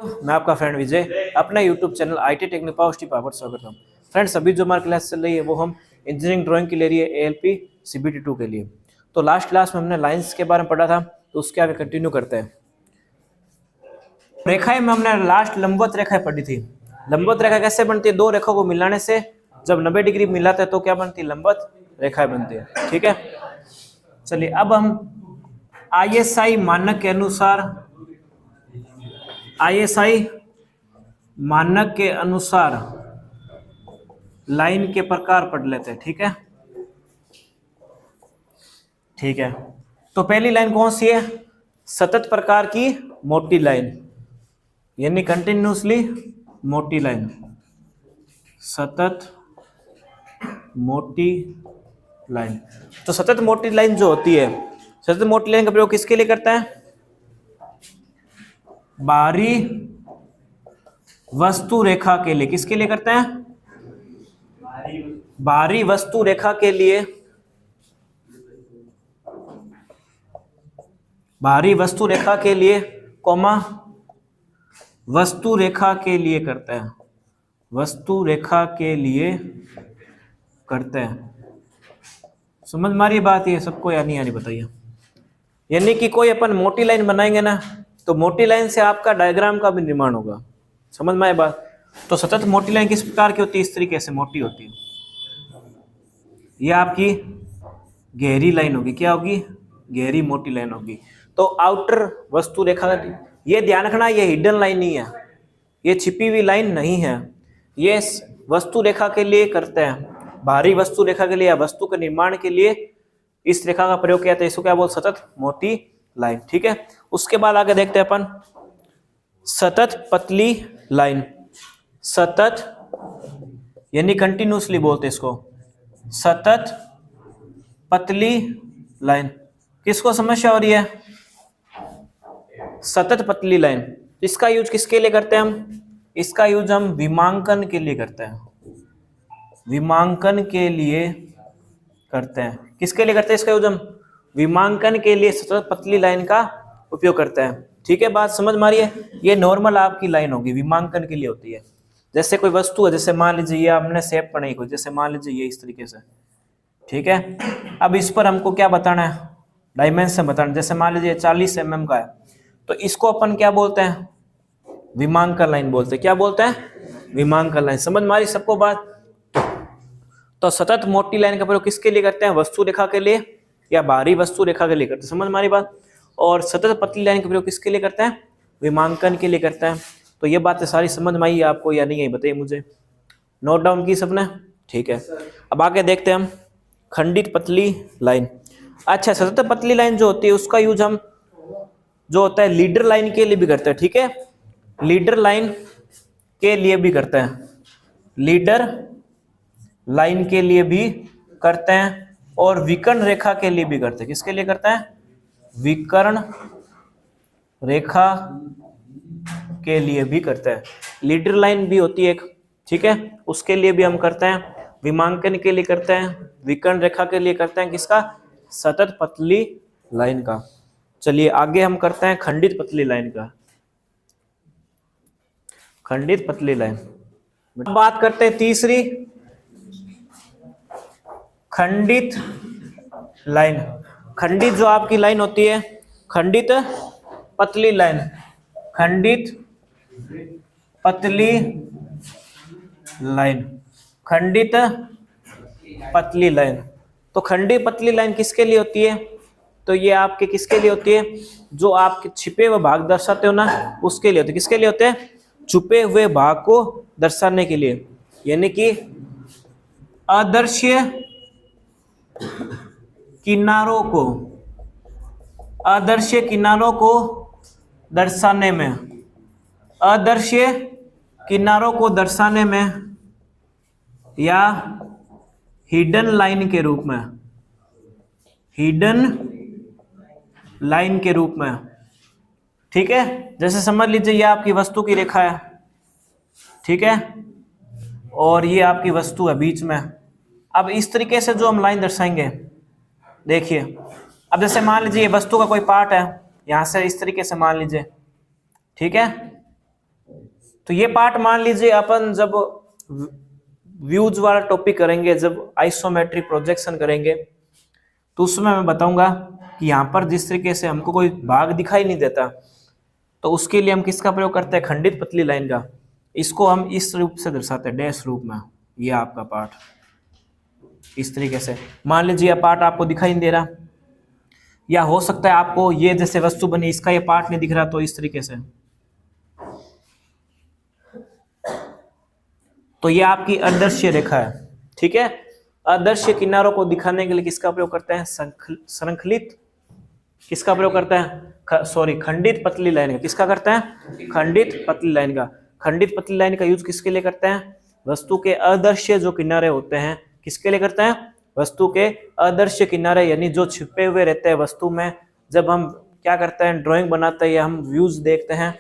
मैं आपका फ्रेंड विजय अपना YouTube channel IT technique power steep पर स्वागत हूँ। फ्रेंड्स, अभी जो हमारी क्लास चल रही है वो हम इंजीनियरिंग ड्राइंग के ले रही है ALP CBT 2 के लिए। तो लास्ट क्लास में हमने लाइंस के बारे में पढ़ा था, तो उसके आगे कंटिन्यू करते हैं। रेखाएं में हमने लास्ट लंबवत रेखाएं पढ़ी थी। लंबवत रेखा कैसे बनती है? दो रेखा को मिलाने से जब 90 डिग्री मिलाते हैं तो क्या बनती है? लंबवत रेखाएं बनती है। ठीक है, चलिए अब हम ISI मानक के अनुसार लाइन के प्रकार पढ़ लेते हैं। ठीक है, तो पहली लाइन कौन सी है? सतत प्रकार की मोटी लाइन, यानी कंटिन्यूसली मोटी लाइन, सतत मोटी लाइन। तो सतत मोटी लाइन जो होती है, सतत मोटी लाइन का प्रयोग किसके लिए करता है? बाहरी वस्तु रेखा के लिए। किसके लिए करते हैं? बाहरी वस्तु रेखा के लिए। बाहरी वस्तु रेखा के लिए, कॉमा वस्तु रेखा के लिए करते हैं। वस्तु रेखा के लिए करते हैं। समझ मारी बात ये सबको या नहीं आ रही बताइए? यानी कि कोई अपन मोटी लाइन बनाएंगे ना, तो मोटी लाइन से आपका डायग्राम का भी निर्माण होगा। समझ में आए बात? तो सतत मोटी लाइन किस प्रकार की होती है? इस तरीके से मोटी होती है। यह आपकी गहरी लाइन होगी। क्या होगी? गहरी मोटी लाइन होगी। तो आउटर वस्तु रेखा, ये ध्यान रखना, ये हिडन लाइन नहीं है, ये छिपी हुई लाइन नहीं है। ये वस्तु रेखा के लिए करते हैं, बाहरी वस्तु रेखा के लिए या वस्तु के निर्माण के लिए इस रेखा का प्रयोग किया जाता है। इसको क्या बोलते? सतत मोटी लाइन। ठीक है, उसके बाद आगे देखते हैं अपन सतत पतली लाइन। सतत यानी कंटिन्यूसली बोलते हैं इसको, सतत पतली लाइन। किसको समस्या हो रही है? सतत पतली लाइन। इसका यूज किसके लिए करते हैं हम? इसका यूज हम विमांकन के लिए करते हैं। विमांकन के लिए करते हैं। किसके लिए करते हैं इसका यूज हम? विमांकन के लिए सतत पतली लाइन का उपयोग करते हैं। ठीक है, बात समझ मारिए। ये नॉर्मल आपकी लाइन होगी, विमांकन के लिए होती है। जैसे कोई वस्तु है, जैसे मान लीजिए ये हमने शेप बनाई कोई, जैसे मान लीजिए ये इस तरीके से। ठीक है, अब इस पर हमको क्या बताना है? डायमेंशन बताना। जैसे मान लीजिए 40 mm का है, तो इसको अपन क्या बोलते हैं? विमांकन लाइन बोलते हैं। क्या बोलते हैं? विमांकन लाइन। समझ मारी सबको बात? तो सतत मोटी लाइन का प्रयोग किसके लिए करते हैं? वस्तु रेखा के लिए या बाहरी वस्तु रेखा के लिए करते हैं। समझ मारी बात? और सतत पतली लाइन का प्रयोग किसके लिए करते हैं? विमांकन के लिए करते हैं। तो ये बातें सारी समझ में आई आपको या नहीं आई बताइए मुझे? नोट डाउन की सबने? ठीक है, अब आगे देखते हैं हम खंडित पतली लाइन। अच्छा, सतत पतली लाइन जो होती है उसका यूज हम जो होता है लीडर लाइन के लिए भी करते हैं। ठीक है, लीडर लाइन के लिए भी करते हैं। लीडर लाइन के लिए भी करते हैं और विकर्ण रेखा के लिए भी करते हैं। किसके लिए करते हैं? विकर्ण रेखा के लिए भी करते हैं। लीडर लाइन भी होती है एक, ठीक है, उसके लिए भी हम करते हैं। विमांकन के लिए करते हैं, विकर्ण रेखा के लिए करते हैं। किसका? सतत पतली लाइन का। चलिए आगे हम करते हैं खंडित पतली लाइन का। खंडित पतली लाइन। बात करते हैं तीसरी, खंडित लाइन। खंडित जो आपकी लाइन होती है, खंडित पतली लाइन। खंडित पतली लाइन, खंडित पतली लाइन। तो खंडित पतली लाइन किसके लिए होती है? तो ये आपके किसके लिए होती है? जो आपके छिपे हुए भाग दर्शाते हो ना, उसके लिए होते हैं। किसके लिए होते हैं? छुपे हुए भाग को दर्शाने के लिए, यानी कि अदृश्य किनारों को, अदृश्य किनारों को दर्शाने में, अदृश्य किनारों को दर्शाने में या हिडन लाइन के रूप में, हिडन लाइन के रूप में। ठीक है, जैसे समझ लीजिए ये आपकी वस्तु की रेखा है, ठीक है, और ये आपकी वस्तु है बीच में। अब इस तरीके से जो हम लाइन दर्शाएंगे, देखिए, अब जैसे मान लीजिए ये वस्तु का कोई पार्ट है, यहां से इस तरीके से मान लीजिए, ठीक है, तो ये पार्ट मान लीजिए अपन जब व्यूज वाला टॉपिक करेंगे, जब आइसोमेट्रिक प्रोजेक्शन करेंगे, तो उसमें मैं बताऊंगा कि यहाँ पर जिस तरीके से हमको कोई भाग दिखाई नहीं देता, तो उसके लिए हम किसका प्रयोग करते हैं, खंडित पतली लाइन का। इसको हम इस रूप से दर्शाते हैं, डैश रूप में। ये आपका पार्ट इस तरीके से, मान लीजिए यह पार्ट आपको दिखाई नहीं दे रहा, या हो सकता है आपको ये जैसे वस्तु बनी इसका ये पार्ट नहीं दिख रहा, तो इस तरीके से। तो ये आपकी अदृश्य रेखा है, ठीक है। अदृश्य किनारों को दिखाने के लिए किसका प्रयोग करते हैं, श्रृंखलित, किसका प्रयोग करते हैं, सॉरी खंडित पतली लाइन का। किसका करते हैं, खंडित पतली लाइन का। खंडित पतली लाइन का यूज किसके लिए करते हैं, वस्तु के अदृश्य जो किनारे होते हैं, किसके लिए करते हैं, वस्तु के अदृश्य किनारे, यानी जो छिपे हुए रहते हैं वस्तु में। जब हम क्या करते हैं, ड्राइंग बनाते हैं या हम व्यूज देखते हैं,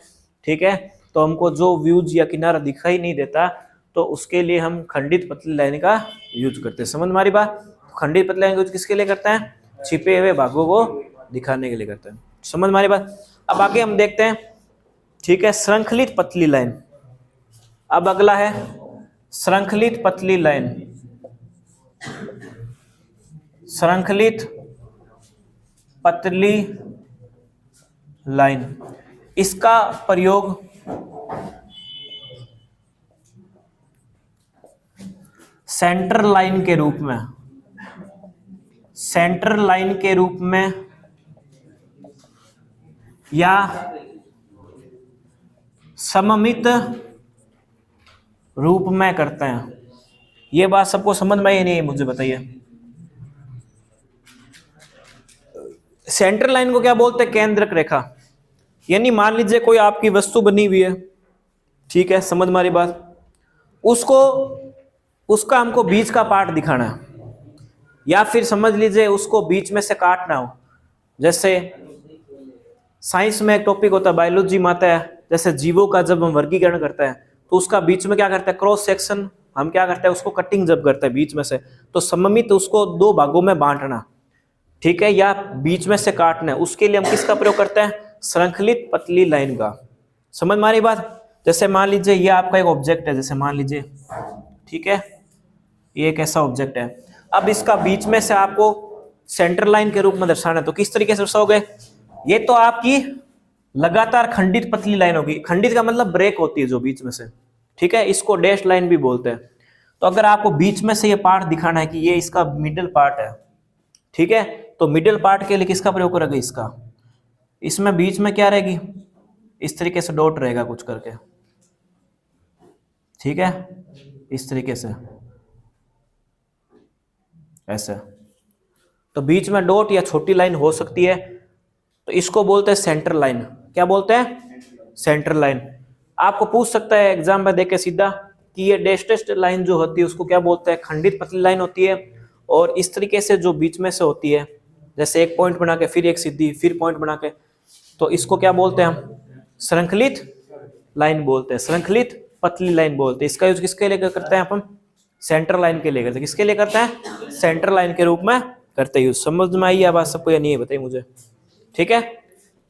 ठीक है, तो हमको जो व्यूज या किनारा दिखाई नहीं देता, तो उसके लिए हम खंडित पतली लाइन का यूज करते हैं। समझ में हमारी बात। खंडित पतली लाइन का यूज किसके लिए करते हैं, छिपे हुए भागों को दिखाने के लिए करते हैं। समझ में हमारी बात। अब आगे हम देखते हैं, ठीक है, श्रृंखलित पतली लाइन। अब अगला है श्रृंखलित पतली लाइन। श्रृंखलित पतली लाइन, इसका प्रयोग सेंटर लाइन के रूप में, सेंटर लाइन के रूप में या सममित रूप में करते हैं। ये बात सबको समझ में आई नहीं है, मुझे बताइए। सेंटर लाइन को क्या बोलते हैं, केंद्रक रेखा। यानी मान लीजिए कोई आपकी वस्तु बनी हुई है, ठीक है, समझ हमारी बात। उसका हमको बीच का पार्ट दिखाना है, या फिर समझ लीजिए उसको बीच में से काटना हो। जैसे साइंस में एक टॉपिक होता है, बायोलॉजी में आता है, जैसे जीवों का जब हम वर्गीकरण करते हैं, तो उसका बीच में क्या करते हैं, क्रॉस सेक्शन, हम क्या करते हैं, उसको कटिंग जब करते हैं बीच में से, तो सममित उसको दो भागों में बांटना, ठीक है, या बीच में से काटना, उसके लिए हम किसका प्रयोग करते हैं, श्रृंखलित पतली लाइन का। समझ में आ रही बात। जैसे मान लीजिए ये आपका एक ऑब्जेक्ट है, जैसे मान लीजिए, ठीक है, ये एक ऐसा ऑब्जेक्ट है। अब इसका बीच में से आपको सेंटर लाइन के रूप में दर्शाना है, तो किस तरीके से दर्शाओगे, ये तो आपकी लगातार खंडित पतली लाइन होगी। खंडित का मतलब ब्रेक होती है जो बीच में से, ठीक है, इसको डैश लाइन भी बोलते हैं। तो अगर आपको बीच में से ये पार्ट दिखाना है कि ये इसका मिडिल पार्ट है, ठीक है, तो मिडिल पार्ट के लिए किसका प्रयोग करोगे, इसका। इसमें बीच में क्या रहेगी, इस तरीके से डॉट रहेगा कुछ करके, ठीक है, इस तरीके से ऐसे। तो बीच में डॉट या छोटी लाइन हो सकती है, तो इसको बोलते हैं सेंटर लाइन। क्या बोलते हैं, सेंटर लाइन। आपको पूछ सकता है एग्जाम में देके सीधा कि ये डैश डैश लाइन जो होती है उसको क्या बोलते हैं, खंडित पतली लाइन होती है। और इस तरीके से जो बीच में से होती है, जैसे एक पॉइंट बना के फिर एक सीधी फिर पॉइंट बना के, तो इसको क्या बोलते हैं हम, श्रृंखलित लाइन बोलते हैं, श्रृंखलित पतली लाइन बोलते हैं। इसका यूज किसके लिए करते हैं अपन, सेंटर लाइन के लिए करते हैं। किसके लिए करते हैं, सेंटर लाइन के रूप में करते हैं यूज। समझ में आई है बात सबको या नहीं है, बताइए मुझे, ठीक है।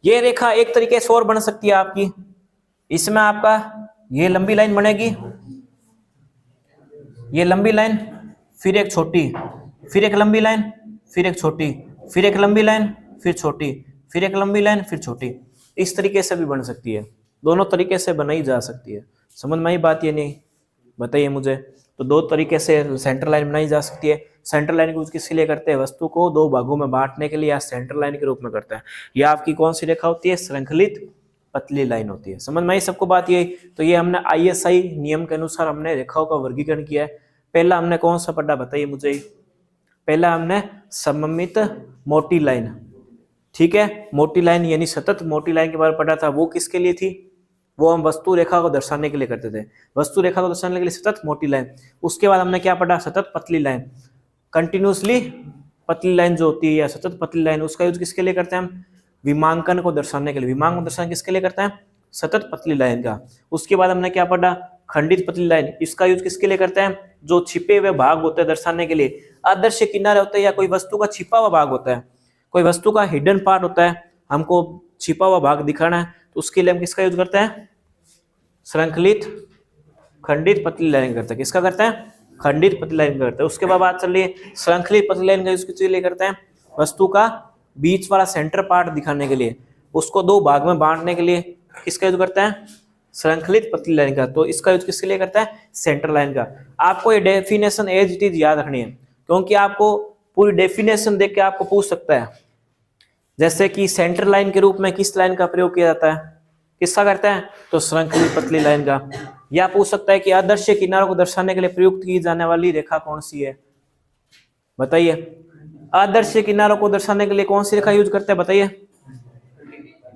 ये रेखा एक तरीके से और बन सकती है आपकी, इसमें आपका ये लंबी लाइन बनेगी, ये लंबी लाइन, फिर एक छोटी, फिर एक लंबी लाइन, फिर एक छोटी, फिर एक लंबी लाइन, फिर छोटी, फिर एक लंबी लाइन, फिर छोटी। इस तरीके से भी बन सकती है, दोनों तरीके से बनाई जा सकती है। समझ में आई बात ये नहीं, बताइए मुझे। तो दो तरीके से सेंटर लाइन बनाई जा सकती है। सेंटर लाइन को किसके लिए करते हैं, वस्तु को दो भागों में बांटने के लिए, या सेंटर लाइन के रूप में करते हैं। यह आपकी कौन सी रेखा होती है, श्रृंखलित पतली लाइन होती है। समझ में आई सबको बात ये। तो ये हमने ISI नियम के अनुसार हमने रेखाओं का वर्गीकरण किया है। पहला हमने कौन सा पढ़ा, बताइए मुझे। पहला हमने सममित मोटी लाइन, ठीक है, मोटी लाइन यानी सतत मोटी लाइन के बारे में पढ़ा था। वो किसके लिए थी, वो हम वस्तु रेखा को दर्शाने के लिए करते थे, वस्तु रेखा को दर्शाने के लिए सतत मोटी लाइन। उसके बाद हमने क्या पढ़ा, सतत पतली लाइन, कंटिन्यूसली पतली लाइन जो होती है या सतत पतली लाइन, उसका यूज किसके लिए करते हैं हम, विमांकन को दर्शाने के लिए। विमांकन दर्शाने किसके लिए करते हैं, सतत पतली लाइन का। उसके बाद हमने क्या पढ़ा, खंडित पतली लाइन, इसका यूज किसके लिए करते हैं, जो छिपे हुए भाग होते हैं दर्शाने के लिए। अदृश्य किनारे होते हैं या कोई वस्तु का छिपा हुआ भाग होता है, कोई वस्तु का हिडन पार्ट होता है, हमको छिपा हुआ भाग दिखाना है, तो उसके लिए हम किसका यूज करते हैं, श्रृंखलित खंडित पतली लाइन करते हैं। किसका करते हैं? खंडित पतली लाइन करते हैं। उसके बाद बात चल रही है श्रृंखलित पतली लाइन का यूज किस लिए करते हैं? वस्तु का बीच वाला सेंटर पार्ट दिखाने के लिए, उसको दो भाग में बांटने के लिए किसका यूज करते हैं? श्रृंखलित पतली लाइन का। तो इसका यूज किसके लिए करते हैं? सेंटर लाइन का। आपको ये डेफिनेशन एज इट इज याद रखनी है, क्योंकि आपको पूरी डेफिनेशन देख के आपको पूछ सकता है, जैसे कि सेंटर लाइन के रूप में किस लाइन का प्रयोग किया जाता है? किसका करते हैं? तो श्रृंखलित पतली लाइन का। या पूछ सकता है कि आदर्श किनारों को दर्शाने के लिए प्रयुक्त की जाने वाली रेखा कौन सी है? बताइए, आदर्श किनारों को दर्शाने के लिए कौन सी रेखा यूज करते हैं? बताइए।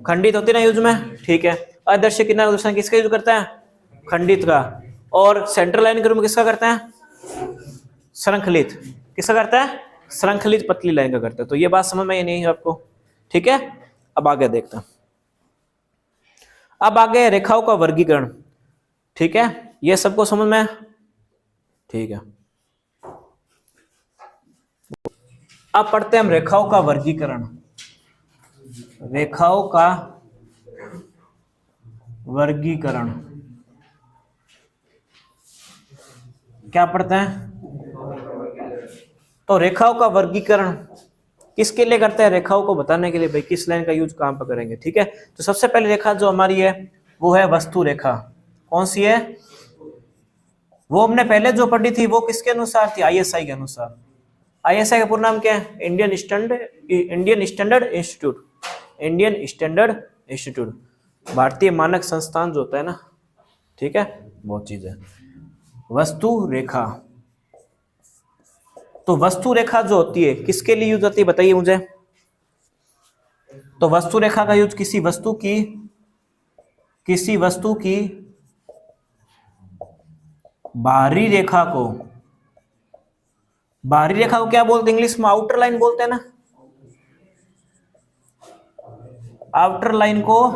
खंडित होती है ना यूज में, ठीक है। आदर्श किनारों को दर्शाने किसका यूज करते हैं? खंडित का। और सेंटर लाइन के रूप में किसका करते हैं? श्रृंखलित। किसका करता है? श्रृंखलित पतली लाइन का करते हैं। तो ये बात समझ में नहीं है आपको, ठीक है। अब आगे देखते हैं। अब आगे रेखाओं का वर्गीकरण, ठीक है। ये सबको समझ में, ठीक है। अब पढ़ते हैं हम रेखाओं का वर्गीकरण। रेखाओं का वर्गीकरण क्या पढ़ते हैं? तो रेखाओं का वर्गीकरण किसके लिए करते हैं? रेखाओं को बताने के लिए, भाई किस लाइन का यूज कहां पर करेंगे, ठीक है। तो सबसे पहले रेखा जो हमारी है वो है वस्तु रेखा। कौन सी है? वो हमने पहले जो पढ़ी थी वो किसके अनुसार थी? आईएसआई के अनुसार। आईएसआई का पूरा नाम क्या है? Indian standard institute. Indian standard institute, भारतीय मानक संस्थान जो होता है ना, ठीक है, वो चीज है वस्तु रेखा। तो वस्तु रेखा जो होती है किसके लिए यूज होती है? बताइए मुझे। तो वस्तु रेखा का यूज किसी वस्तु की बाहरी रेखा को क्या बोलते हैं? इंग्लिश में आउटर लाइन बोलते हैं ना। आउटर लाइन को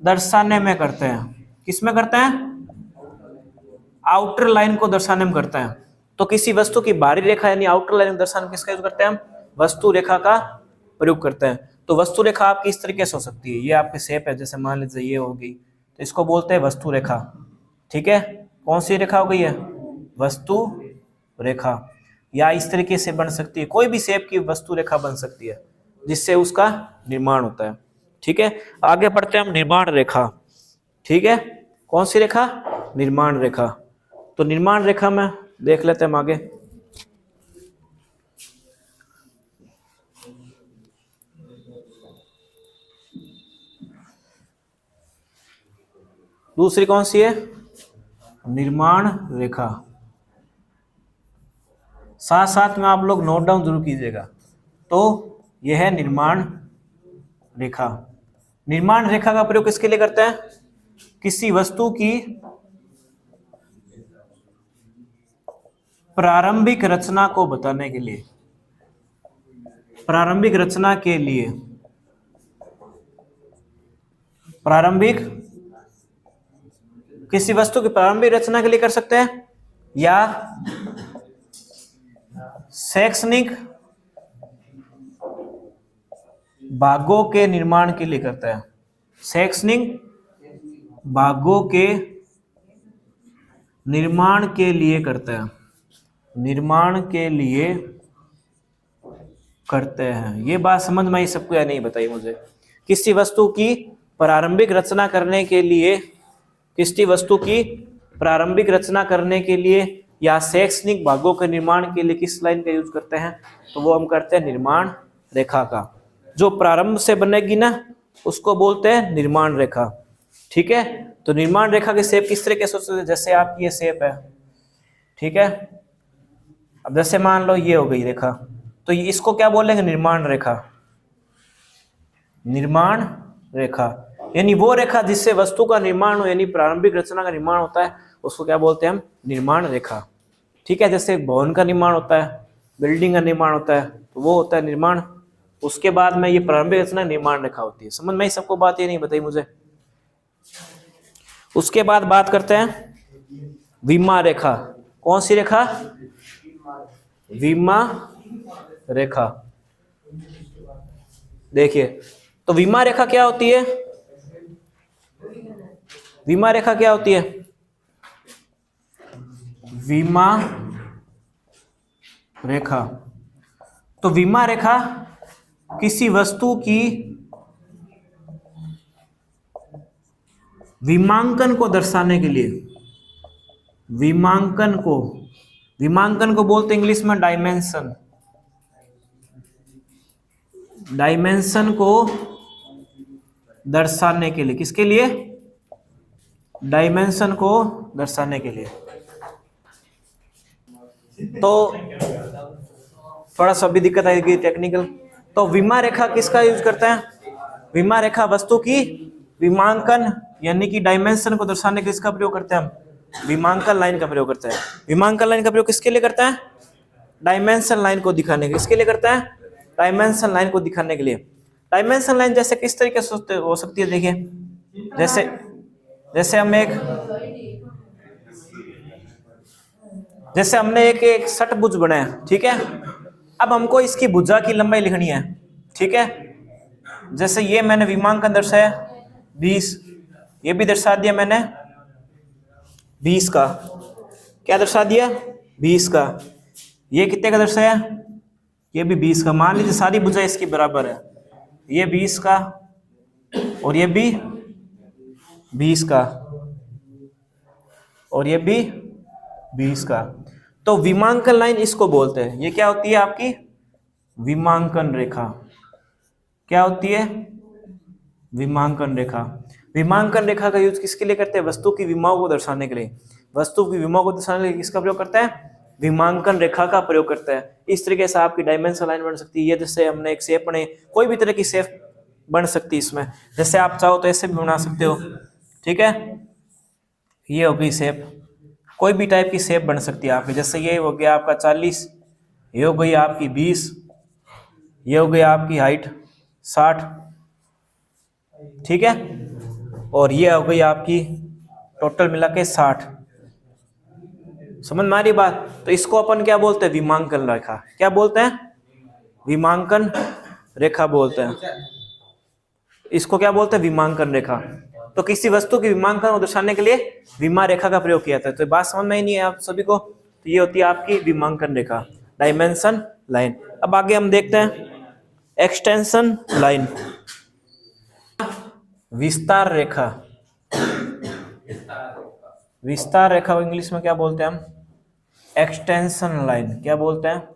दर्शाने में करते हैं। किस में करते हैं? आउटर लाइन को दर्शाने में करते हैं। तो किसी वस्तु की बाहरी रेखा यानी आउटर लाइन दर्शाने किसका यूज करते हैं हम? वस्तु रेखा का प्रयोग करते हैं। तो वस्तु रेखा आपकी इस तरीके से हो सकती है, ये आपकी शेप है, जैसे मान लीजिए ये होगी, तो इसको बोलते हैं वस्तु रेखा, ठीक है। कौन सी रेखा हो गई है? वस्तु रेखा। या इस तरीके से बन सकती है, कोई भी शेप की वस्तु रेखा बन सकती है जिससे उसका निर्माण होता है, ठीक है। आगे बढ़ते हैं हम निर्माण रेखा, ठीक है। कौन सी रेखा? निर्माण रेखा। तो निर्माण रेखा में देख लेते हैं हम आगे। दूसरी कौन सी है? निर्माण रेखा। साथ साथ में आप लोग नोट डाउन जरूर कीजिएगा। तो यह है निर्माण रेखा। निर्माण रेखा का प्रयोग किसके लिए करते हैं? किसी वस्तु की प्रारंभिक रचना को बताने के लिए। प्रारंभिक रचना के लिए, प्रारंभिक किसी वस्तु की प्रारंभिक रचना के लिए कर सकते हैं, या शैक्षणिक भागों के निर्माण के लिए करते हैं। शैक्षणिक भागों के निर्माण के लिए करते हैं। निर्माण के लिए करते हैं। ये बात समझ में आई सबको या नहीं? बताइए मुझे। किसी वस्तु की प्रारंभिक रचना करने के लिए, किसी वस्तु की प्रारंभिक रचना करने के लिए या शैक्षणिक भागों के निर्माण के लिए किस लाइन का यूज करते हैं? तो वो हम करते हैं निर्माण रेखा का। जो प्रारंभ से बनेगी ना उसको बोलते हैं निर्माण रेखा, ठीक है। तो निर्माण रेखा की शेप किस तरीके से होती है? जैसे आपकी ये शेप है, ठीक है। अब जैसे मान लो ये हो गई रेखा, तो इसको क्या बोलेंगे? निर्माण रेखा। निर्माण रेखा यानी वो रेखा जिससे वस्तु का निर्माण हो, यानी प्रारंभिक रचना का निर्माण होता है, उसको क्या बोलते हैं हम? निर्माण रेखा, ठीक है। जैसे भवन का निर्माण होता है, बिल्डिंग का निर्माण होता है, तो वो होता है निर्माण। उसके बाद में ये प्रारंभिक रचना निर्माण रेखा होती है। समझ में सबको बात? ये नहीं बताई मुझे। उसके बाद बात करते हैं विमा रेखा। कौन सी रेखा? विमा रेखा। देखिए, तो विमा रेखा क्या होती है? विमा रेखा क्या होती है? विमा रेखा, तो विमा रेखा किसी वस्तु की विमांकन को दर्शाने के लिए, विमांकन को बोलते हैं इंग्लिश में डायमेंशन, डायमेंशन को दर्शाने के लिए, किसके लिए? डायमेंशन को दर्शाने के लिए। तो थोड़ा सा भी दिक्कत आएगी टेक्निकल। तो विमा रेखा किसका यूज करते हैं? विमा रेखा वस्तु की विमांकन यानी कि डायमेंशन को दर्शाने के इसका प्रयोग करते हैं हम, विमांकन लाइन का प्रयोग करते हैं। विमांकन लाइन का प्रयोग किसके लिए करते हैं? डायमेंशन लाइन को दिखाने के, किसके लिए करते हैं? डायमेंशन लाइन को दिखाने के लिए। डायमेंशन लाइन जैसे किस तरीके से हो सकती है, देखिए जैसे हमने एक षटभुज बनाया, ठीक है। अब हमको इसकी भुजा की लंबाई लिखनी है, ठीक है। जैसे ये मैंने विमांकन दर्शाया 20, ये भी दर्शा दिया मैंने 20 का, क्या दर्शा दिया? 20 का। ये कितने का दर्शाया? ये भी 20 का। मान लीजिए सारी भुजा इसकी बराबर है, ये 20 का और ये भी 20 का और ये भी 20 का। तो विमांकन लाइन इसको बोलते हैं। ये क्या होती है आपकी? विमांकन रेखा। क्या होती है? विमांकन रेखा। विमांकन रेखा का यूज किसके लिए करते हैं? वस्तु की विमाओं को दर्शाने के लिए। वस्तु की विमाओं को दर्शाने के लिए किसका प्रयोग करते हैं? विमांकन रेखा का प्रयोग करते हैं। इस तरीके से आपकी डायमेंशन लाइन बन सकती है। ये जैसे हमने एक शेप बने, कोई भी तरह की शेप बन सकती है इसमें। जैसे आप चाहो तो ऐसे भी बना सकते हो, ठीक है। ये हो गई शेप, कोई भी टाइप की शेप बन सकती है आपकी। जैसे ये हो गया आपका 40, ये हो गई आपकी 20, ये हो गई आपकी हाइट 60, ठीक है। और ये हो गई आपकी टोटल मिला के 60। समझ में आ रही बात? तो इसको अपन क्या बोलते हैं? विमांकन रेखा। क्या बोलते हैं? विमांकन रेखा बोलते हैं। इसको क्या बोलते हैं? विमांकन रेखा। तो किसी वस्तु की विमांकन को दर्शाने के लिए विमा रेखा का प्रयोग किया था। तो बात समझ में ही नहीं है आप सभी को? तो ये होती है आपकी विमांकन रेखा, डायमेंशन लाइन। अब आगे हम देखते हैं एक्सटेंशन लाइन, विस्तार रेखा। विस्तार रेखा को इंग्लिश में क्या बोलते हैं हम? Extension line. क्या बोलते हैं?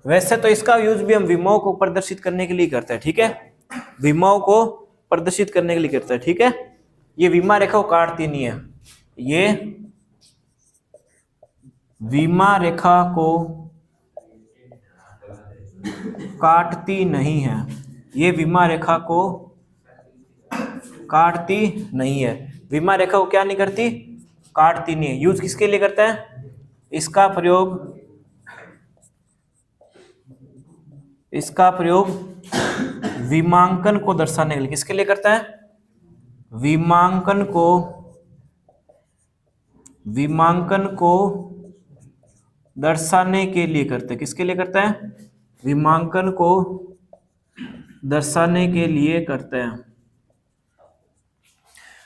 वैसे तो इसका यूज भी हम विमाओं को प्रदर्शित करने के लिए करते हैं, ठीक है। विमाओं को प्रदर्शित करने के लिए करते हैं, ठीक है। ये विमा रेखा को काटती नहीं है, ये विमा रेखा को काटती नहीं है, ये विमा रेखा को काटती नहीं है। विमा रेखा को क्या नहीं करती? काटती नहीं है। यूज किसके लिए करते हैं? इसका प्रयोग विमांकन को दर्शाने के लिए। किसके लिए करते हैं? विमांकन को दर्शाने के लिए करते हैं। किसके लिए करते हैं? विमांकन को दर्शाने के लिए करते हैं।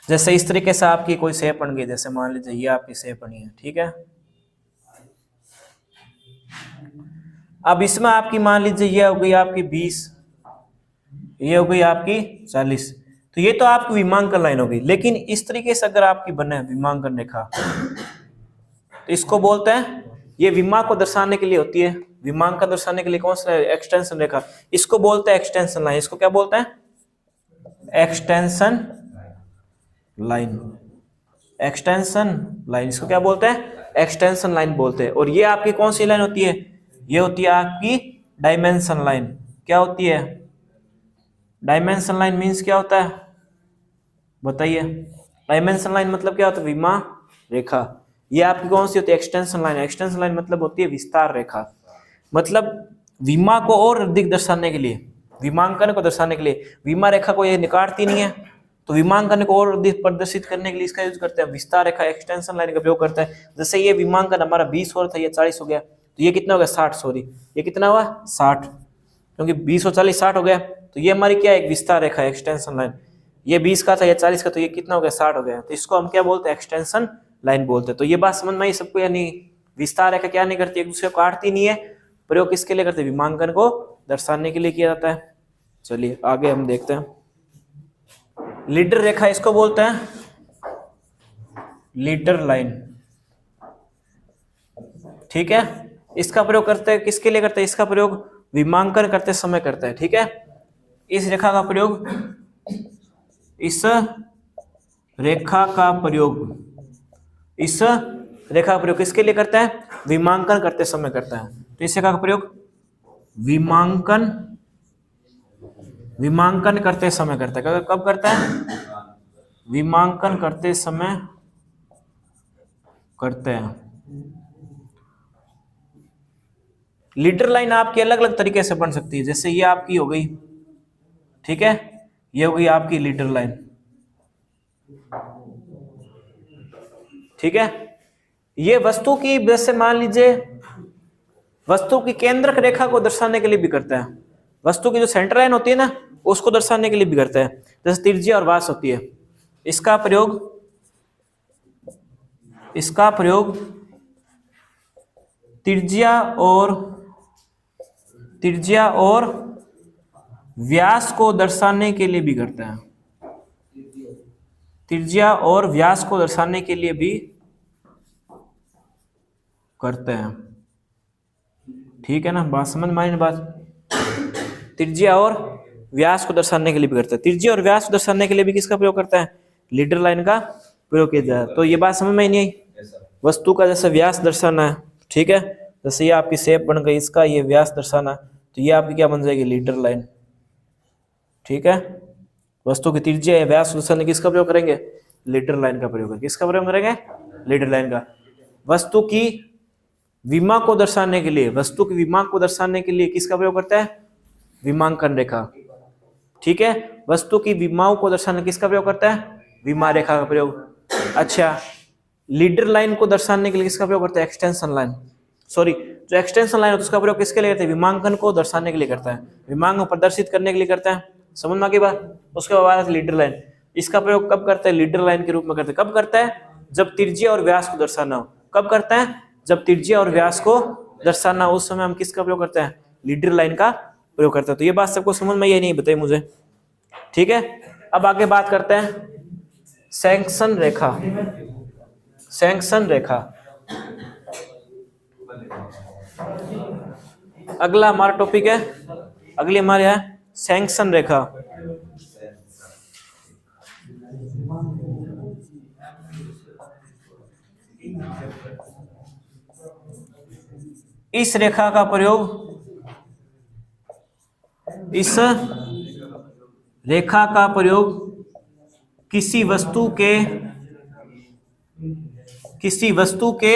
जैसे इस तरीके से आपकी कोई शेप बन गई, जैसे मान लीजिए ये आपकी शेप बनी है, ठीक है। अब इसमें आपकी मान लीजिए ये हो गई आपकी 20, ये हो गई आपकी 40, तो ये तो आपकी विमांकन लाइन हो गई। लेकिन इस तरीके से अगर आपकी बने विमांकन रेखा, तो इसको बोलते हैं, ये विमा को दर्शाने के लिए होती है। विमांकन दर्शाने के लिए कौन सा? एक्सटेंशन रेखा। इसको बोलते हैं एक्सटेंशन लाइन। इसको क्या बोलते हैं? Extension line. एक्सटेंशन लाइन, इसको क्या बोलते हैं? एक्सटेंशन लाइन बोलते हैं। और ये आपकी कौन सी लाइन होती है? ये होती है आपकी डायमेंशन लाइन। क्या होती है? डायमेंशन लाइन मीन्स क्या होता है? बताइए। डायमेंशन लाइन मतलब क्या होता है? विमा रेखा। ये आपकी कौन सी होती है? Extension line. एक्सटेंशन लाइन मतलब होती है विस्तार रेखा। मतलब विमा को और अधिक दर्शाने के लिए, विमांकन को दर्शाने के लिए, विमा रेखा को ये निकालती नहीं है, तो विमांकन को और अधिक प्रदर्शित करने के लिए इसका यूज करते हैं विस्तार रेखा, एक्सटेंशन लाइन का प्रयोग करते हैं। जैसे ये विमांकन हमारा 20 हो रहा था, ये 40 हो गया, तो ये कितना हो गया? 60। सॉरी, ये कितना हुआ? 60, क्योंकि 20 और 40 60 हो गया। तो ये हमारी क्या है, एक विस्तार रेखा है, एक्सटेंशन लाइन। ये 20 का था, ये 40 का, तो ये कितना हो गया, 60 हो गया। तो इसको हम क्या बोलते हैं, एक्सटेंशन लाइन बोलते हैं। तो ये बात समझ में आई सबको, यानी विस्तार रेखा क्या नहीं करती, एक दूसरे को काटती नहीं है। प्रयोग किसके लिए करते हैं, विमांकन को दर्शाने के लिए किया जाता है। चलिए आगे हम देखते हैं। लीडर रेखा इसको बोलते हैं, लीडर लाइन, ठीक है। इसका प्रयोग करते हैं, किसके लिए करते हैं, इसका प्रयोग विमांकन करते समय करते हैं, ठीक है। इस रेखा का प्रयोग, इस रेखा का प्रयोग, इस रेखा का प्रयोग किसके लिए करता है, विमांकन करते समय करता है। तो इस रेखा का प्रयोग विमांकन, विमांकन करते समय करता है। कब करता है, विमांकन करते समय करते हैं। लीडर लाइन आपकी अलग अलग तरीके से बन सकती है, जैसे ये आपकी हो गई, ठीक है, ये हो गई आपकी लीडर लाइन, ठीक है। ये वस्तु की, जैसे मान लीजिए वस्तु की केंद्रक रेखा को दर्शाने के लिए भी करता है, वस्तु की जो सेंटर लाइन होती है ना, उसको दर्शाने के लिए भी करता है। जैसे त्रिज्या और व्यास होती है, इसका प्रयोग, इसका प्रयोग त्रिज्या और व्यास को दर्शाने के लिए भी करता है, त्रिज्या और व्यास को दर्शाने के लिए भी करते हैं, ठीक है ना। बात समझ में आई बात, त्रिज्या और व्यास को दर्शाने के लिए भी करता है। त्रिज्या और व्यास को दर्शाने के लिए भी किसका प्रयोग करता है, लीडर लाइन का प्रयोग किया जाता है। तो ये बात समझ में नहीं आई, वस्तु का जैसे व्यास दर्शाना है, ठीक है, जैसे ये आपकी शेप बन गई, इसका ये व्यास दर्शाना, तो ये आपकी क्या बन जाएगी, लीडर लाइन, ठीक है। वस्तु की त्रिज्या या व्यास दर्शाने किसका प्रयोग करेंगे, लीडर लाइन का प्रयोग करेंगे। किसका प्रयोग करेंगे, लीडर लाइन का। वस्तु की विमा को दर्शाने के लिए, वस्तु की विमा को दर्शाने के लिए किसका प्रयोग करता है, विमांकन रेखा, ठीक है। वस्तु की विमाओं को दर्शाने किसका प्रयोग करता है, विमा रेखा का प्रयोग। अच्छा, लीडर लाइन को दर्शाने के लिए किसका प्रयोग करता है, एक्सटेंशन लाइन, सॉरी, जो एक्सटेंशन लाइन होता है उसका प्रयोग किसके लिए करते हैं, विमांकन को दर्शाने के लिए करता है, विमांकन को प्रदर्शित करने के लिए करता है। समझ में आ गई बात। उसके बाद लीडर लाइन, इसका प्रयोग कब करता है, लीडर लाइन के रूप में करते हैं। कब करता है, जब त्रिज्या और व्यास को दर्शाना हो। कब करता है, जब त्रिज्या और व्यास को दर्शाना, उस समय हम किसका प्रयोग करते हैं, लीडर लाइन का प्रयोग करते हैं। तो ये बात सबको समझ में, ये नहीं बताई मुझे, ठीक है। अब आगे बात करते हैं सैंक्शन रेखा, सैंक्शन रेखा। अगला हमारा टॉपिक है, अगली हमारे है सैंक्शन रेखा। इस रेखा का प्रयोग, इस रेखा का प्रयोग किसी वस्तु के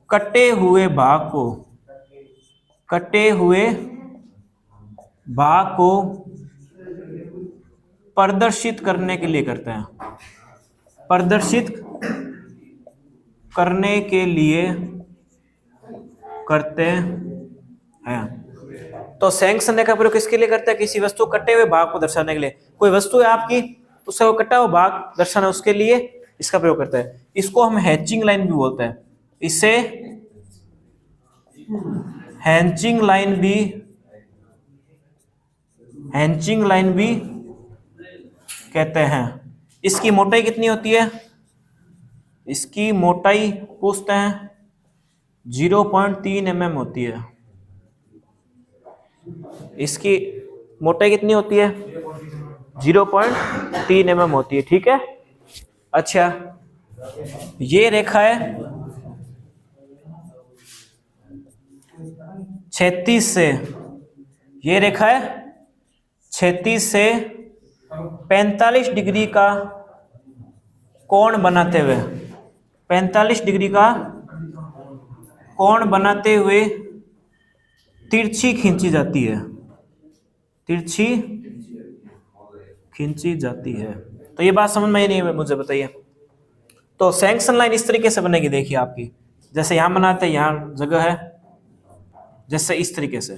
कटे हुए भाग को प्रदर्शित करने के लिए करते हैं, प्रदर्शित करने के लिए करते हैं। तो सैंक्शन रेखा प्रयोग किसके लिए करते हैं, किसी वस्तु कटे हुए भाग को दर्शाने के लिए। कोई वस्तु है आपकी, उसका वो कटा हुआ भाग दर्शाना, उसके लिए इसका प्रयोग करता है। इसको हम हैचिंग लाइन भी बोलते हैं, इसे हैचिंग लाइन भी कहते हैं। इसकी मोटाई कितनी होती है, इसकी मोटाई पूछते हैं 0.3 mm होती है। इसकी मोटाई कितनी होती है, 0.3 mm होती है, ठीक है। अच्छा, ये रेखा है 36 से, ये रेखा है 36 से 45 डिग्री का कोण बनाते हुए, 45 डिग्री का कोण बनाते हुए तिरछी खींची जाती है, तिरछी खींची जाती है। तो ये बात समझ में नहीं है, मुझे बताइए। तो सैंक्शन लाइन इस तरीके से बनेगी, देखिए आपकी, जैसे यहां बनाते हैं, यहां जगह है, जैसे इस तरीके से,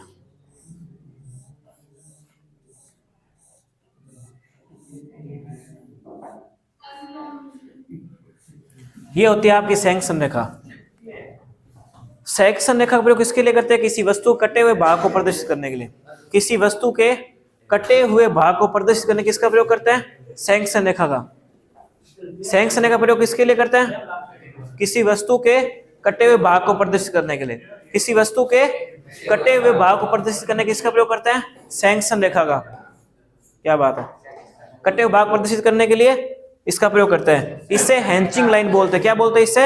ये होती है आपकी सेक्शन रेखा। सेक्शन रेखा का प्रयोग किसके लिए करते हैं? किसी वस्तु के कटे हुए भाग को प्रदर्शित करने के लिए। किसी वस्तु के कटे हुए भाग को प्रदर्शित करने किसका प्रयोग करते हैं? सेक्शन रेखा का। सेक्शन रेखा का प्रयोग किसके लिए करते हैं? किसी वस्तु के कटे हुए भाग को प्रदर्शित करने के लिए। किसी वस्तु के कटे हुए भाग को प्रदर्शित करने किसका प्रयोग करते हैं? सेक्शन रेखा का। क्या बात है, कटे हुए भाग प्रदर्शित करने के लिए इसका प्रयोग करते हैं। इसे हैचिंग लाइन बोलते हैं। क्या बोलते हैं इसे?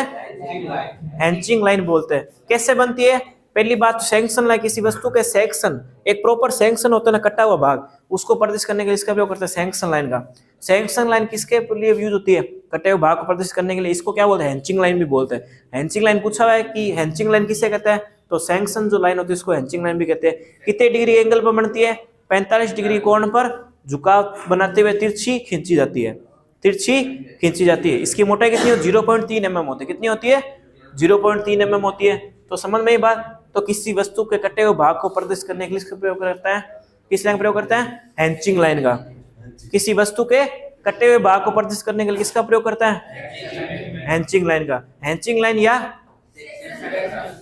हैचिंग लाइन बोलते हैं। कैसे बनती है? पहली बात, सेक्शन लाइन किसी वस्तु के सेक्शन, एक प्रॉपर सेक्शन होता है ना, कटा हुआ भाग, उसको प्रदर्शित करने के लिए इसका प्रयोग करते हैं सेक्शन लाइन का। सेक्शन लाइन किसके लिए यूज होती है? कटे हुए भाग को प्रदर्शित करने के लिए। इसको क्या बोलते हैं? हैचिंग लाइन भी बोलते हैं। हैचिंग लाइन पूछा हुआ है कि हैचिंग लाइन किसे कहते हैं, तो सेक्शन जो लाइन होती है उसको हैचिंग लाइन भी कहते हैं। कितने डिग्री एंगल पर बनती है? 45 डिग्री कोण पर झुकाव बनाते हुए तिरछी खींची जाती है। तिरछी खींची जाती है। इसकी मोटाई कितनी हो? 0.3 mm होती है। कितनी होती है? 0.3 mm होती है। तो समझ में ये बात। तो किसी वस्तु के कटे हुए भाग को प्रदर्शित करने के लिए इसका प्रयोग करता है, किस लाइन का प्रयोग करता है? हैचिंग लाइन का। किसी वस्तु के कटे हुए भाग को प्रदर्शित करने के लिए किसका प्रयोग करता है? हैचिंग लाइन का। हैचिंग लाइन या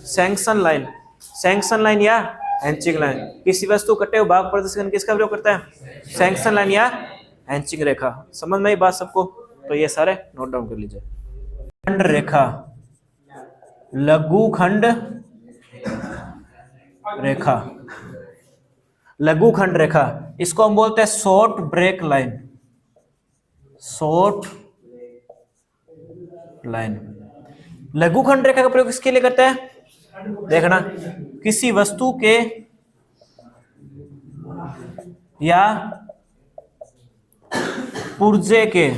सेक्शन लाइन, सेक्शन लाइन या हैचिंग लाइन। किसी वस्तु कटे हुए भाग प्रदर्शित करने किसका प्रयोग करता है? सेक्शन लाइन या हैचिंग रेखा। समझ में ये बात सबको? तो ये सारे नोट डाउन कर लीजिए। खंड रेखा, लघु खंड रेखा, लघु खंड रेखा, इसको हम बोलते हैं short break line. Short line. लघु खंड रेखा का प्रयोग किसके लिए करते हैं? देखना, किसी वस्तु के या पुर्जे के,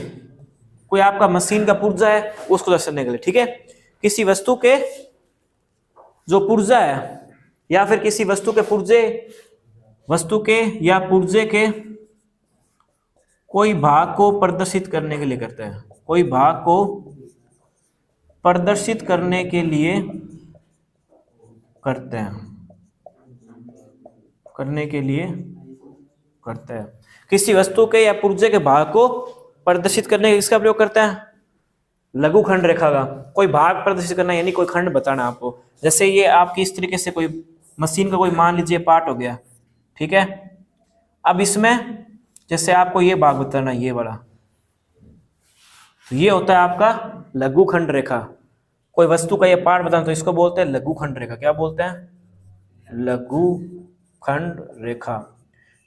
कोई आपका मशीन का पुर्जा है उसको दर्शाने के लिए। ठीक है, किसी वस्तु के जो पुर्जा है या फिर किसी वस्तु के पुर्जे, वस्तु के या पुर्जे के कोई भाग को प्रदर्शित करने के लिए करते हैं। कोई भाग को प्रदर्शित करने के लिए करते हैं, करने के लिए करते हैं। किसी वस्तु के या पुर्जे के भाग को प्रदर्शित करने के इसका प्रयोग करते हैं लघु खंड रेखा का। कोई भाग प्रदर्शित करना यानी कोई खंड बताना आपको। जैसे ये आपकी इस तरीके से कोई मशीन का कोई मान लीजिए पार्ट हो गया, ठीक है। अब इसमें जैसे आपको ये भाग बताना, ये वाला, तो ये होता है आपका लघु खंड रेखा। कोई वस्तु का ये पार्ट बताना तो इसको बोलते हैं लघु खंड रेखा। क्या बोलते हैं? लघु खंड रेखा।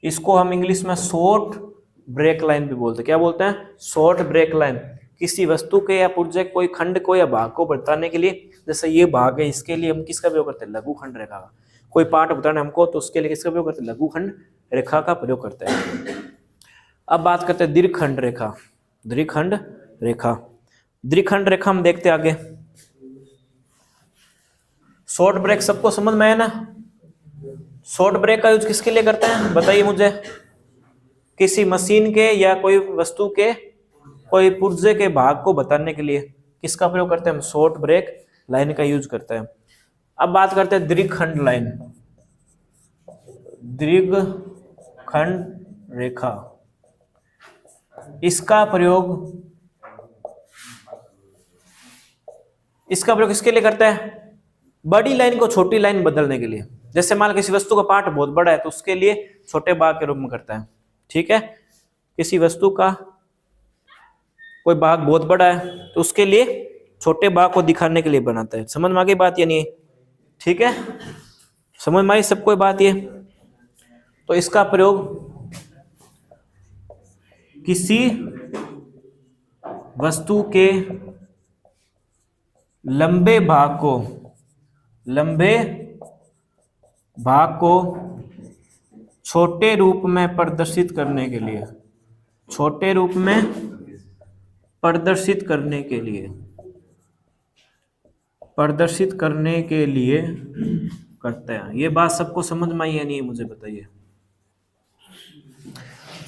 इसको हम इंग्लिश में शॉर्ट ब्रेक लाइन भी बोलते हैं। क्या बोलते हैं? Short break line. किसी वस्तु के या पुर्जे कोई खंड को या भाग को बताने के लिए, जैसे ये भाग है इसके लिए हम किसका प्रयोग करते हैं? लघु खंड रेखा का। कोई पार्ट बताना हमको तो उसके लिए किसका प्रयोग करते हैं? लघु खंड रेखा का प्रयोग करते हैं। अब बात करते हैं दीर्घखंड रेखा। दीर्घखंड रेखा, दीर्घखंड रेखा हम देखते आगे। शॉर्ट ब्रेक सबको समझ में आया ना? शॉर्ट ब्रेक का यूज किसके लिए करते हैं बताइए मुझे? किसी मशीन के या कोई वस्तु के कोई पुर्जे के भाग को बताने के लिए किसका प्रयोग करते हैं? हम शॉर्ट ब्रेक लाइन का यूज करते हैं। अब बात करते हैं दीर्घखंड लाइन, दीर्घखंड रेखा। इसका प्रयोग किसके लिए करते हैं? बड़ी लाइन को छोटी लाइन बदलने के लिए। जैसे मान लो किसी वस्तु का पार्ट बहुत बड़ा है तो उसके लिए छोटे भाग के रूप में करता है। ठीक है, किसी वस्तु का कोई भाग बहुत बड़ा है तो उसके लिए छोटे भाग को दिखाने के लिए बनाता है। समझ में आ गई बात या नहीं? ठीक है, समझ में आई सबको बात ये? तो इसका प्रयोग किसी वस्तु के लंबे भाग को छोटे रूप में प्रदर्शित करने के लिए, छोटे रूप में प्रदर्शित करने के लिए करते हैं। ये बात सबको समझ में आई या नहीं मुझे बताइए?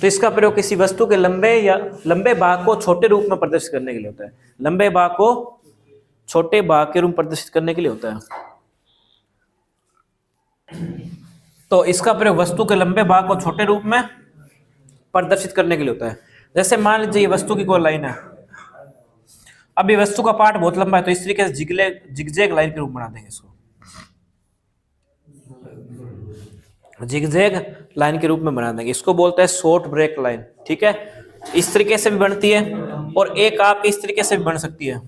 तो इसका प्रयोग किसी वस्तु के लंबे भाग को छोटे रूप में प्रदर्शित करने के लिए होता है। लंबे भाग को छोटे भाग के रूप में प्रदर्शित करने के लिए होता है। तो इसका प्रयोग वस्तु के लंबे भाग को छोटे रूप में प्रदर्शित करने के लिए होता है। जैसे मान लीजिए ये वस्तु की कोई लाइन है। अब ये वस्तु का पार्ट बहुत लंबा है तो इस तरीके से जिगजैग लाइन के रूप बना देंगे इसको, जिगजैग लाइन के रूप में बना देंगे। इसको बोलते हैं शॉर्ट ब्रेक लाइन। ठीक है, इस तरीके से भी बनती है और एक आपके इस तरीके से भी बन सकती है।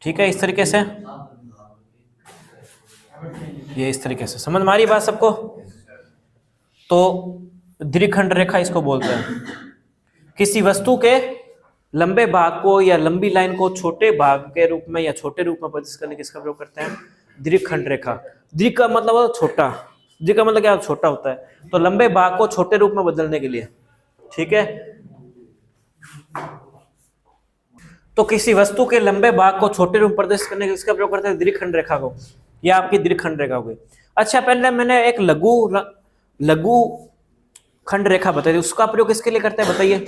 ठीक है, इस तरीके से, ये इस तरीके से। समझ में आ रही बात सबको? तो द्विखंड रेखा इसको बोलते हैं। किसी वस्तु के लंबे भाग को या लंबी लाइन को छोटे भाग के रूप में या छोटे रूप में प्रदर्शित करने किसका प्रयोग करते हैं? द्विखंड रेखा। द्वि का मतलब होता है छोटा, द्वि का मतलब क्या? छोटा होता है। तो लंबे भाग को छोटे रूप में बदलने के लिए। ठीक है, तो किसी वस्तु के लंबे भाग को छोटे रूप में प्रदर्शित करने के लिए इसका प्रयोग करते हैं द्विखंड रेखा को। यह आपकी द्विखंड रेखा हो गई। अच्छा, पहले मैंने एक लघु खंड रेखा बताई थी, उसका प्रयोग किसके लिए करते हैं बताइए?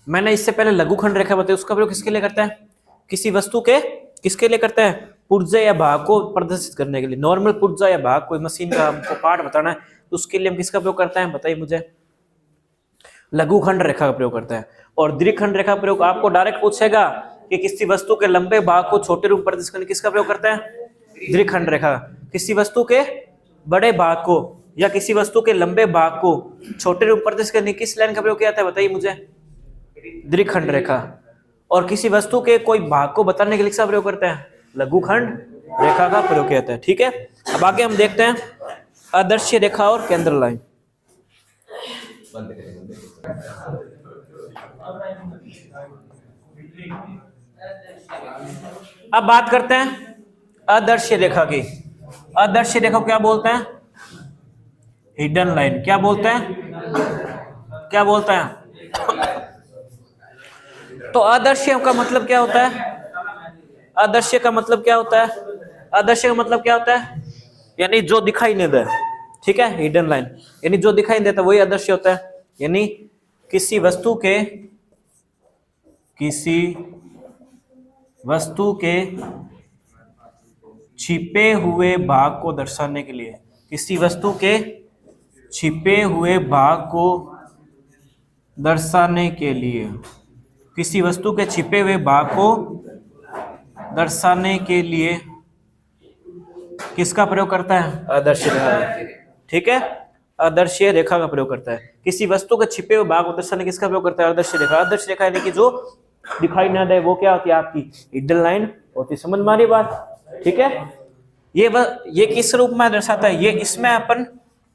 मैंने इससे पहले लघु खंड रेखा बताई, उसका प्रयोग किसके लिए करते हैं? किसी वस्तु के किसके लिए करते हैं? पुर्जा या भाग को प्रदर्शित करने के लिए। नॉर्मल पुर्जा या भाग, कोई मशीन का हमको पार्ट बताना है तो उसके लिए हम किसका प्रयोग करते हैं बताइए मुझे? लघु खंड रेखा का प्रयोग करते हैं। और द्विखंड रेखा प्रयोग आपको डायरेक्ट पूछेगा कि किसी वस्तु के लंबे भाग को छोटे रूप में प्रदर्शित करने किसका प्रयोग करते हैं? द्विखंड रेखा। किसी वस्तु के बड़े भाग को या किसी वस्तु के लंबे भाग को छोटे रूप में प्रदर्शित करने किस लाइन का प्रयोग किया जाता है बताइए मुझे? द्विखंड रेखा। और किसी वस्तु के कोई भाग को बताने के लिए किसका प्रयोग करते हैं? लघु खंड रेखा का प्रयोग किया जाता है। ठीक है, अब आगे हम देखते हैं आदर्श रेखा और केंद्र लाइन। अब बात करते हैं आदर्श रेखा की। आदर्श रेखा को क्या बोलते हैं? Hidden line. क्या बोलते हैं? क्या बोलते हैं? तो आदर्श का मतलब क्या होता है? आदर्श का मतलब क्या होता है? आदर्श का मतलब क्या होता है? यानी जो दिखाई नहीं दे। ठीक है, हिडन लाइन यानी जो दिखाई नहीं देता वही आदर्श होता है। यानी किसी वस्तु छिपे हुए भाग को दर्शाने के लिए, किसी वस्तु के छिपे हुए भाग को दर्शाने के लिए, किसी वस्तु के छिपे हुए भाग को दर्शाने के लिए किसका प्रयोग करता है? आदर्श रेखा। ठीक है, आदर्श रेखा का प्रयोग करता है। किसी वस्तु के छिपे हुए भाग को दर्शाने किसका प्रयोग करता है? आदर्श रेखा। आदर्श रेखा यानी कि जो दिखाई ना दे वो क्या होती है? आपकी हिडन लाइन होती है। समझ में आ रही बात? ठीक है, ये किस रूप में दर्शाता है? ये इसमें अपन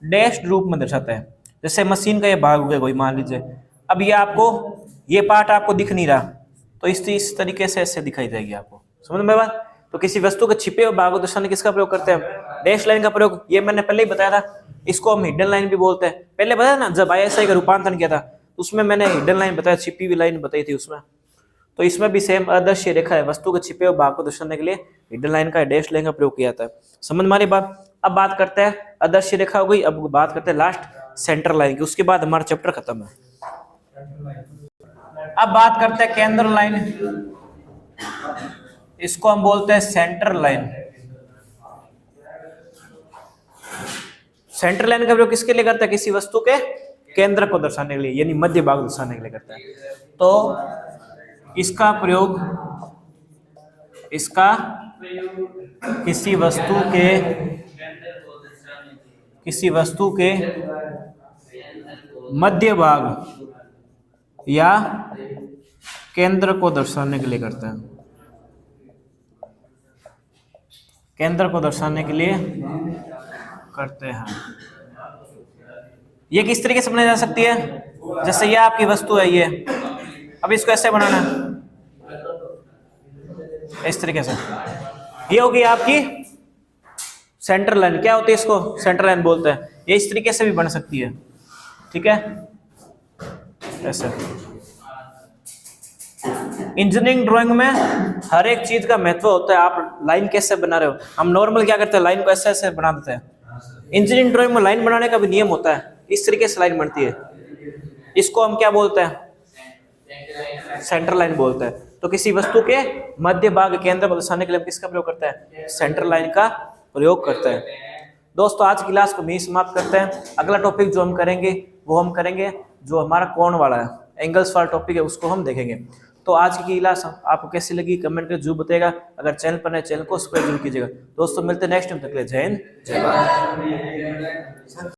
डैश रूप में दर्शाता है। जैसे मशीन का ये भाग हो गया कोई, मान लीजिए अब ये आपको ये पार्ट आपको दिख नहीं रहा तो इस तरीके से ऐसे दिखाई जाएगी आपको। समझ में बात? तो किसी वस्तु के छिपे हुए भाग को दर्शाने किसका प्रयोग करते हैं? डैश लाइन का प्रयोग। ये मैंने पहले ही बताया था, इसको हम हिडन लाइन भी बोलते हैं। पहले बताया ना, जब ISI का रूपांतरण किया था उसमें मैंने हिडन लाइन बताया, छिपी हुई लाइन बताई थी उसमें। तो इसमें भी सेम आदर्श रेखा है, वस्तु के छिपे हुए भाग को दर्शाने के लिए हिडन लाइन का डैश लाइन का प्रयोग किया जाता है। समझ में आ रही बात? अब बात करते हैं आदर्श रेखा हो गई, अब बात करते हैं लास्ट सेंटर लाइन की, उसके बाद हमारा चैप्टर खत्म है। अब बात करते हैं केंद्र लाइन, इसको हम बोलते हैं सेंटर लाइन। सेंटर लाइन का प्रयोग किसके लिए करते हैं? किसी वस्तु के केंद्र को दर्शाने के लिए, यानी मध्य भाग दर्शाने के लिए करता है। तो इसका प्रयोग किसी वस्तु के मध्य भाग या केंद्र को दर्शाने के लिए करते हैं। केंद्र को दर्शाने के लिए करते हैं। ये किस तरीके से बनाई जा सकती है? जैसे ये आपकी वस्तु है, ये अब इसको ऐसे बनाना है इस तरीके से। ये होगी आपकी सेंटर लाइन। क्या होती है? इसको सेंटर लाइन बोलते हैं। ये इस तरीके से भी बन सकती है। ठीक है, ऐसे। इंजीनियरिंग ड्राइंग में हर एक चीज का महत्व होता है। आप लाइन कैसे बना रहे हो? हम नॉर्मल क्या करते हैं? लाइन को ऐसे ऐसे बना देते हैं। इंजीनियरिंग ड्राइंग में लाइन बनाने का भी नियम होता है, इस तरीके से लाइन बनती है। इसको हम क्या बोलते हैं? सेंटर लाइन बोलते हैं। तो किसी वस्तु के मध्य भाग केंद्र को दर्शाने के लिए किसका प्रयोग करता है? सेंटर लाइन का प्रयोग करता है। दोस्तों, आज की क्लास को यहीं समाप्त करते हैं। अगला टॉपिक जो हम करेंगे वो हम करेंगे जो हमारा कोण वाला है, एंगल्स वाला टॉपिक है, उसको हम देखेंगे। तो आज की क्लास आपको कैसी लगी कमेंट करके जरूर बताइएगा। अगर चैनल पर नए चैनल को सब्सक्राइब जरूर कीजिएगा। दोस्तों मिलते हैं नेक्स्ट टाइम, तक के लिए जय हिंद जय भारत।